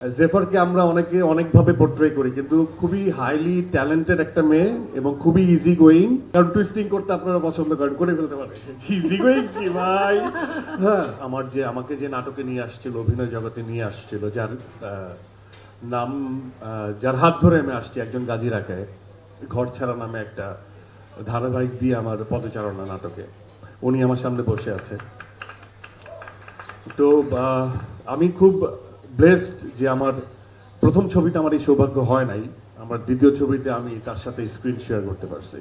জেফারকে আমরা অনেকে অনেকভাবে পোর্ট্রে করি, কিন্তু খুবই হাইলি ট্যালেন্টেড একটা মেয়ে এবং খুবই ইজি গোয়িং। কারণ টুইস্টিং করতে আপনারা পছন্দ করেন, করে ফেলতে পারে। ইজি গোয়িং কি ভাই! হ্যাঁ, আমাকে যে নাটকে নিয়ে আসছিল, অভিনয় জগতে নিয়ে আসছিল, নাম যার হাত ধরে আমি আসছি, একজন গাজী রাখায় ঘর ছাড়া নামে একটা ধারাবাহিক দিয়ে আমার পদচারণা নাটকে, উনি আমার সামনে বসে আছে। তো আমি খুব ব্লেসড যে আমার প্রথম ছবিতে আমার এই সৌভাগ্য হয় নাই, আমার দ্বিতীয় ছবিতে আমি তার সাথে স্ক্রিন শেয়ার করতে পারছি।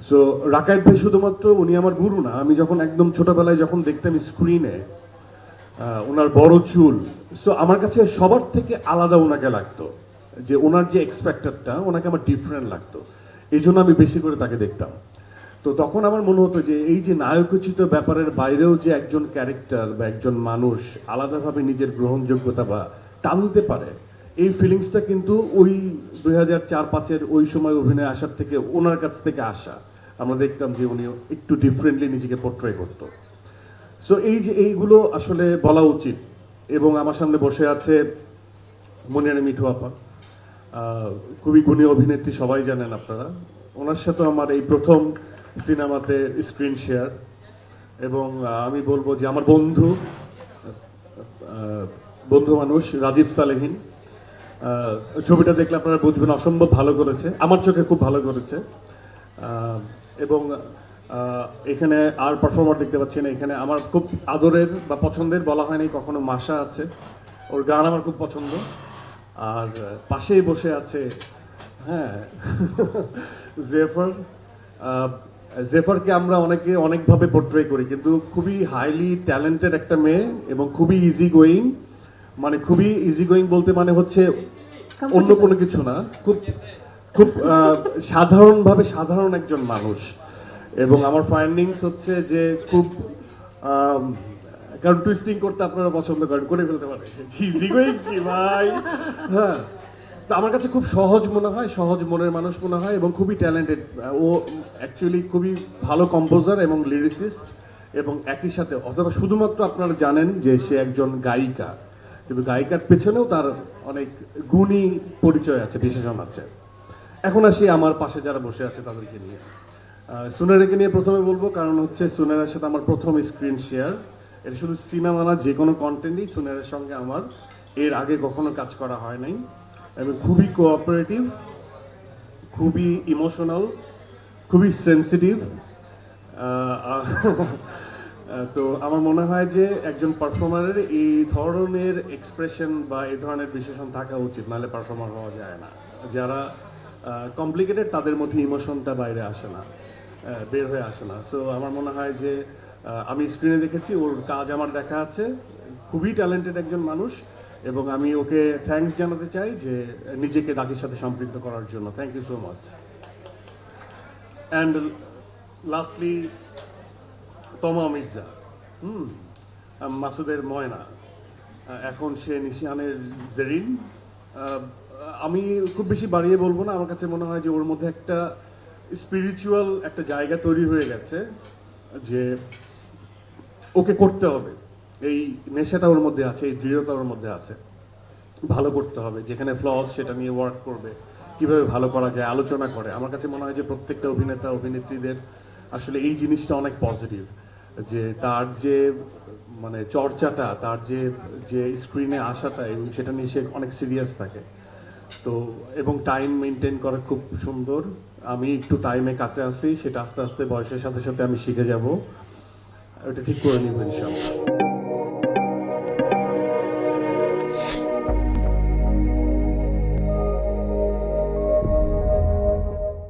সো রাকায়েত ভাই শুধুমাত্র উনি আমার গুরু না, আমি যখন একদম ছোটবেলায় যখন দেখতাম স্ক্রিনে ওনার বড় চুল, সো আমার কাছে সবার থেকে আলাদা ওনাকে লাগতো, যে ওনার যে এক্সপেক্টেডটা ওনাকে আমার ডিফারেন্ট লাগতো, এই জন্য আমি বেশি করে তাকে দেখতাম। তো তখন আমার মনে হতো যে এই যে নায়কোচিত ব্যাপারের বাইরেও যে একজন ক্যারেক্টার বা একজন মানুষ আলাদাভাবে নিজের গ্রহণযোগ্যতা বা টানতে পারে, এই ফিলিংসটা কিন্তু ওই 2004-05 ওই সময় অভিনয় আসার থেকে ওনার কাছ থেকে আসা। আমরা দেখতাম যে উনি একটু ডিফারেন্টলি নিজেকে পোর্ট্রে করতো। সো এই যে এইগুলো আসলে বলা উচিত। এবং আমার সামনে বসে আছে মনিয়ারা মিঠু আপা, খুবই গুণী অভিনেত্রী, সবাই জানেন আপনারা। ওনার সাথে আমার এই প্রথম সিনেমাতে স্ক্রিন শেয়ার, এবং আমি বলবো যে আমার বন্ধু মানুষ রাজীব সালেহীন, ছবিটা দেখলে আপনারা বুঝবেন অসম্ভব ভালো করেছে, আমার চোখে খুব ভালো করেছে। এবং এখানে আর পারফর্মার দেখতে পাচ্ছি না, এখানে আমার খুব আদরের বা পছন্দের, বলা হয়নি কখনো, মাশা আছে, ওর গান আমার খুব পছন্দ। আর পাশেই বসে আছে, হ্যাঁ, জেফার। জেফারকে আমরা অনেকে অনেকভাবে পোর্ট্রে করি, কিন্তু খুবই হাইলি ট্যালেন্টেড একটা মেয়ে এবং খুবই ইজি গোয়িং। মানে খুবই ইজি গোয়িং বলতে মানে হচ্ছে অন্য কোনো কিছু না, খুব খুব সাধারণ একজন মানুষ। এবং আমার ফাইন্ডিংস হচ্ছে যে খুব কারণ টুইস্টিং করতে আপনারা পছন্দ করেন, করে ফেলতে পারে। ইজি গোয়িং কি ভাই! হ্যাঁ, তো আমার কাছে খুব সহজ মনে হয়, সহজ মনের মানুষ মনে হয়, এবং খুবই ট্যালেন্টেড। ও অ্যাকচুয়ালি খুবই ভালো কম্পোজার এবং লিরিসিস্ট, এবং একই সাথে অথবা শুধুমাত্র আপনারা জানেন যে সে একজন গায়িকা, কিন্তু গায়িকার পেছনেও তার অনেক গুণী পরিচয় আছে, বিশেষণ আছে। এখন আসি আমার পাশে যারা বসে আছে তাদেরকে নিয়ে। সুনেরাকে নিয়ে প্রথমে বলবো, কারণ হচ্ছে সুনেরার সাথে আমার প্রথম স্ক্রিন শেয়ার। এটা শুধু সিনেমা না, যে কোনো কন্টেন্টই সুনেরার সঙ্গে আমার এর আগে কখনো কাজ করা হয় নাই। এবং খুবই কোঅপারেটিভ, খুবই ইমোশনাল, খুবই সেন্সিটিভ। তো আমার মনে হয় যে একজন পারফর্মারের এই ধরনের এক্সপ্রেশন বা এই ধরনের বিশেষণ থাকা উচিত, নাহলে পারফর্মার হওয়া যায় না। যারা কমপ্লিকেটেড তাদের মধ্যে ইমোশনটা বাইরে আসে না, বের হয়ে আসে না। সো আমার মনে হয় যে আমি স্ক্রিনে দেখেছি, ওর কাজ আমার দেখা আছে, খুবই ট্যালেন্টেড একজন মানুষ, এবং আমি ওকে থ্যাঙ্কস জানাতে চাই যে নিজেকে দাগের সাথে সম্পৃক্ত করার জন্য। Thank you so much. And lastly Toma Mirza, মাসুদের ময়না, এখন সে নিশিয়ানের জেরিন। আমি খুব বেশি বাড়িয়ে বলবো না, আমার কাছে মনে হয় যে ওর মধ্যে একটা স্পিরিচুয়াল একটা জায়গা তৈরি হয়ে গেছে, যে ওকে করতে হবে, এই নেশাটা ওর মধ্যে আছে, এই দৃঢ়তা ওর মধ্যে আছে, ভালো করতে হবে, যেখানে ফ্লস সেটা নিয়ে ওয়ার্ক করবে, কিভাবে ভালো করা যায় আলোচনা করে। আমার কাছে মনে হয় যে প্রত্যেকটা অভিনেতা অভিনেত্রীদের আসলে এই জিনিসটা অনেক পজিটিভ, যে তার যে মানে চর্চাটা, তার যে যে স্ক্রিনে আসাটা, এবং সেটা নিয়ে সে অনেক সিরিয়াস থাকে। তো এবং টাইম মেনটেন করা খুব সুন্দর। আমি একটু টাইমে কাছে আসি, সেটা আস্তে আস্তে বয়সের সাথে সাথে আমি শিখে যাব, ওটা ঠিক করে নিব ইনশাআল্লাহ।